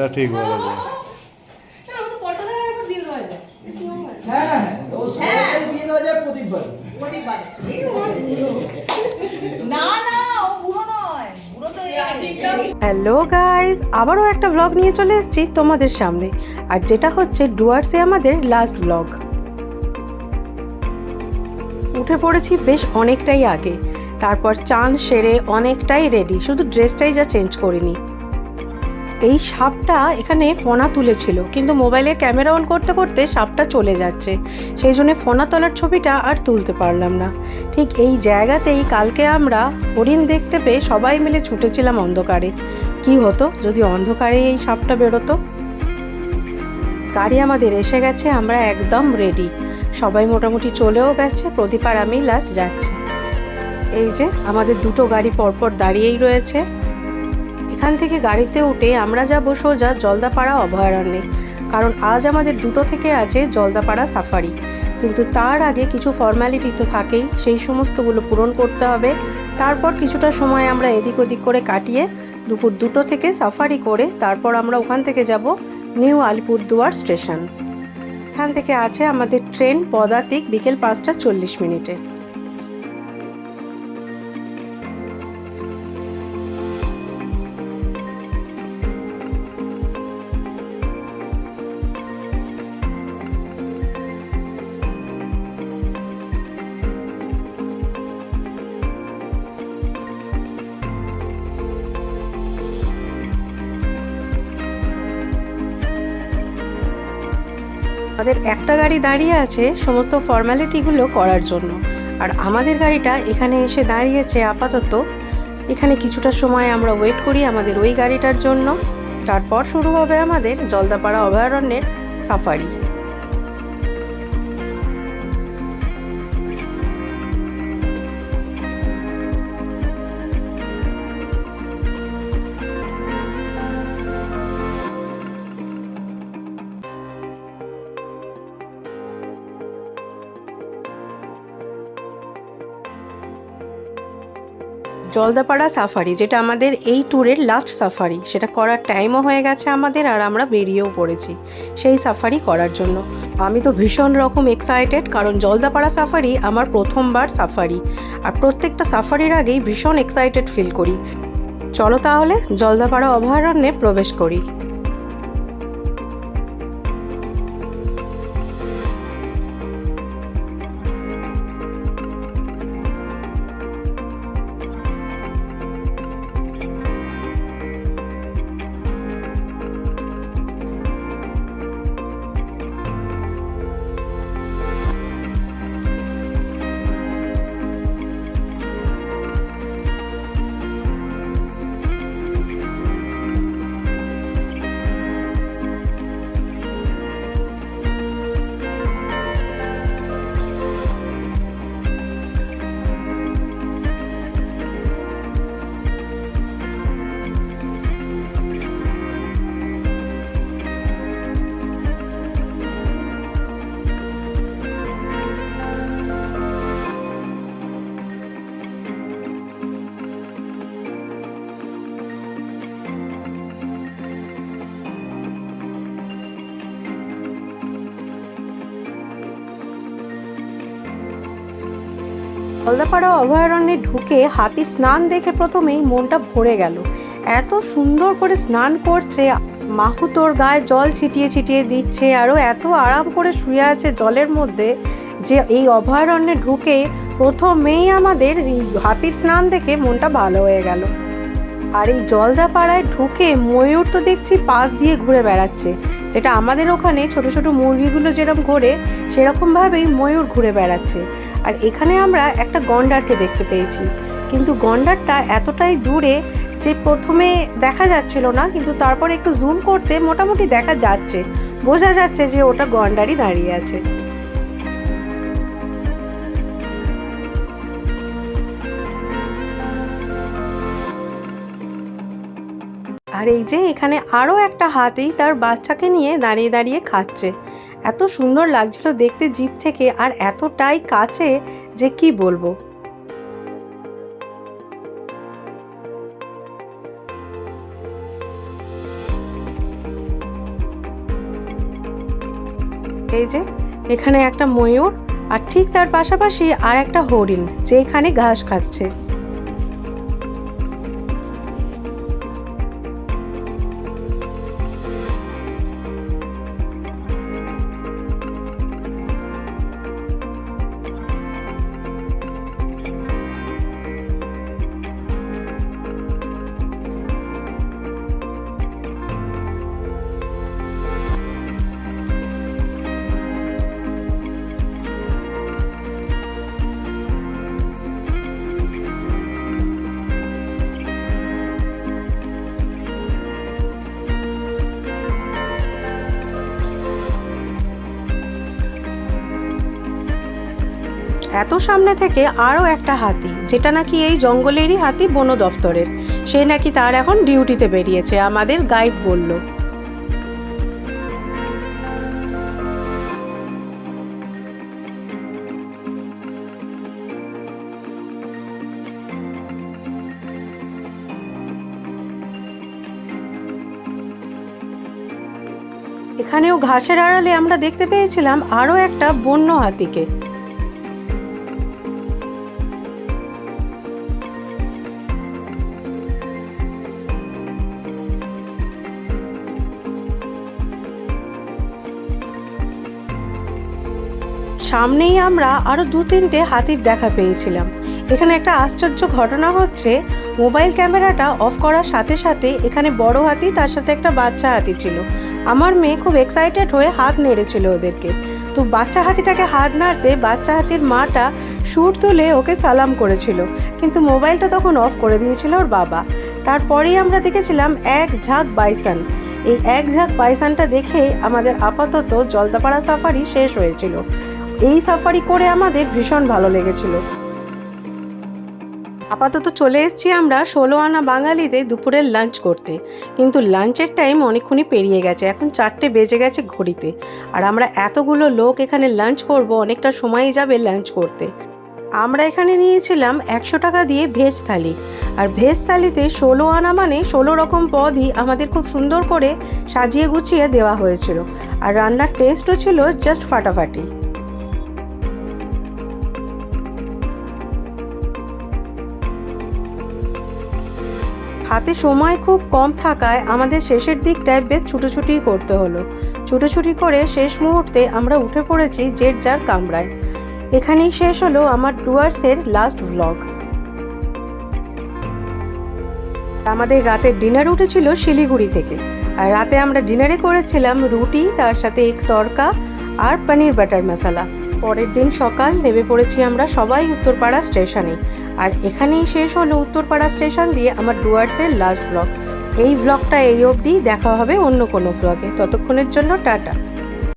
এটা ঠিক বলেছে। হ্যালো গাইস, আবারও একটা ব্লগ নিয়ে চলে এসেছি তোমাদের সামনে। আর যেটা হচ্ছে ডুয়ার্সে আমাদের লাস্ট ব্লগ। উঠে পড়েছি বেশ অনেকটাই আগে, তারপর চান সেরে অনেকটাই রেডি, শুধু ড্রেসটাই যা চেঞ্জ করিনি। এই সাপটা এখানে ফোনা তুলেছিল, কিন্তু মোবাইলের ক্যামেরা অন করতে করতে সাপটা চলে যাচ্ছে, সেই জন্য ফোনা তোলার ছবিটা আর তুলতে পারলাম না। ঠিক এই জায়গাতেই কালকে আমরা হরিণ দেখতে পেয়ে সবাই মিলে ছুটেছিলাম অন্ধকারে। কি হতো যদি অন্ধকারে এই সাপটা বেরোতো। গাড়ি আমাদের এসে গেছে, আমরা একদম রেডি, সবাই মোটামুটি চলেও গেছে। প্রদীপ আর আমি লাস্ট যাচ্ছি। এই যে আমাদের দুটো গাড়ি পরপর দাঁড়িয়েই রয়েছে। এখান থেকে গাড়িতে উঠে আমরা যাব সোজা জলদাপাড়া অভয়ারণ্যে, কারণ আজ আমাদের 2টো থেকে আছে জলদাপাড়া সাফারি। কিন্তু তার আগে কিছু ফর্ম্যালিটি তো থাকেই, সেই সমস্তগুলো পূরণ করতে হবে। তারপর কিছুটা সময় আমরা এদিক ওদিক করে কাটিয়ে দুপুর 2টো থেকে সাফারি করে তারপর আমরা ওখান থেকে যাব নিউ আলিপুরদুয়ার স্টেশন। এখান থেকে আছে আমাদের ট্রেন পদাতিক বিকেল 5:40। আমাদের একটা গাড়ি দাঁড়িয়ে আছে সমস্ত ফর্ম্যালিটিগুলো করার জন্য, আর আমাদের গাড়িটা এখানে এসে দাঁড়িয়েছে আপাতত। এখানে কিছুটা সময় আমরা ওয়েট করি আমাদের ওই গাড়িটার জন্য, তারপর শুরু হবে আমাদের জলদাপাড়া অভয়ারণ্যের সাফারি। জলদাপাড়া সাফারি, যেটা আমাদের এই ট্যুরের লাস্ট সাফারি, সেটা করার টাইমও হয়ে গেছে আমাদের, আর আমরা বেরিয়েও পড়েছি সেই সাফারি করার জন্য। আমি তো ভীষণ রকম এক্সাইটেড, কারণ জলদাপাড়া সাফারি আমার প্রথমবার সাফারি, আর প্রত্যেকটা সাফারির আগেই ভীষণ এক্সাইটেড ফিল করি। চলো তাহলে জলদাপাড়া অভয়ারণ্যে প্রবেশ করি। জলদাপাড়া অভয়ারণ্যে ঢুকে হাতির স্নান দেখে প্রথমেই মনটা ভরে গেল। এত সুন্দর করে স্নান করছে, মাহুতোর গায়ে জল ছিটিয়ে ছিটিয়ে দিচ্ছে, আরও এত আরাম করে শুয়ে আছে জলের মধ্যে, যে এই অভয়ারণ্যে ঢুকে প্রথমেই আমাদের এই হাতির স্নান দেখে মনটা ভালো হয়ে গেল। আর এই জলদাপাড়ায় ঢুকে ময়ূর তো দেখছি পাশ দিয়ে ঘুরে বেড়াচ্ছে, যেটা আমাদের ওখানে ছোট ছোট মুরগিগুলো যেরকম ঘোরে সেরকমভাবেই ময়ূর ঘুরে বেড়াচ্ছে। আর এখানে আমরা একটা গন্ডারকে দেখতে পেয়েছি, কিন্তু গন্ডারটা এতটাই দূরে যে প্রথমে দেখা যাচ্ছিল না, কিন্তু তারপর একটু জুম করতে মোটামুটি দেখা যাচ্ছে, বোঝা যাচ্ছে যে ওটা গন্ডারই দাঁড়িয়ে আছে। আর এই যে এখানে আরও একটা হাতি তার বাচ্চাকে নিয়ে দাঁড়িয়ে দাঁড়িয়ে খাচ্ছে। এত সুন্দর লাগছিল দেখতে জিপ থেকে, আর এতটাই কাছে যে কি বলবো। এই যে এখানে একটা ময়ূর, আর ঠিক তার পাশাপাশি আর একটা হরিণ যে এখানে ঘাস খাচ্ছে। এত সামনে থেকে আরও একটা হাতি, যেটা নাকি এই জঙ্গলেরই হাতি, বন দফতরের, সে নাকি তার এখন ডিউটিতে বেরিয়েছে, আমাদের গাইড বলল। এখানেও ঘাসের আড়ালে আমরা দেখতে পেয়েছিলাম আরও একটা বন্য হাতিকে। সামনেই আমরা আরও 2-3টে হাতির দেখা পেয়েছিলাম। এখানে একটা আশ্চর্য ঘটনা হচ্ছে, মোবাইল ক্যামেরাটা অফ করার সাথে সাথে এখানে বড় হাতি, তার সাথে একটা বাচ্চা হাতি ছিল। আমার মেয়ে খুব এক্সাইটেড হয়ে হাত নেড়েছিল ওদেরকে। তো বাচ্চা হাতিটাকে হাত নাড়তে বাচ্চা হাতির মাটা সুর তুলে ওকে সালাম করেছিল, কিন্তু মোবাইলটা তখন অফ করে দিয়েছিল ওর বাবা। তারপরেই আমরা দেখেছিলাম এক ঝাঁক বাইসন। এই এক ঝাঁক বাইসনটা দেখে আমাদের আপাতত জলদাপাড়া সাফারি শেষ হয়েছিল। এই সাফারি করে আমাদের ভীষণ ভালো লেগেছিল। আপাতত চলে এসেছি আমরা 16 আনা বাঙালিতে দুপুরের লাঞ্চ করতে, কিন্তু লাঞ্চের টাইম অনেকক্ষণই পেরিয়ে গেছে, এখন 4টে বেজে গেছে ঘড়িতে। আর আমরা এতগুলো লোক এখানে লাঞ্চ করব, অনেকটা সময়ই যাবে লাঞ্চ করতে। আমরা এখানে নিয়েছিলাম 100 টাকা দিয়ে ভেজ থালি, আর ভেজ থালিতে 16 আনা মানে 16 রকম পদই আমাদের খুব সুন্দর করে সাজিয়ে গুছিয়ে দেওয়া হয়েছিল, আর রান্নার টেস্টও ছিল জাস্ট ফাটাফাটি। হাতে সময় খুব কম থাকায় আমাদের শেষের দিকটায় বেশ ছুটোছুটি করতে হলো। ছুটোছুটি করে শেষ মুহূর্তে আমরা উঠে পড়েছি যে যার কামরায়। এখানেই শেষ হলো আমার ডুয়ার্সের লাস্ট ব্লগ। আমাদের রাতের ডিনার উঠেছিল শিলিগুড়ি থেকে, আর রাতে আমরা ডিনারে করেছিলাম রুটি, তার সাথে এক তড়কা আর পনির বাটার মশলা। পরের দিন সকাল নেমে পড়েছি আমরা সবাই উত্তরপাড়া স্টেশনে, আর এখানেই শেষ হলো উত্তরপাড়া স্টেশন দিয়ে আমার ডুয়ার্সের লাস্ট ব্লগ। এই ব্লগটা এই অবধি, দেখা হবে অন্য কোনো ব্লগে। ততক্ষণের জন্য টাটা।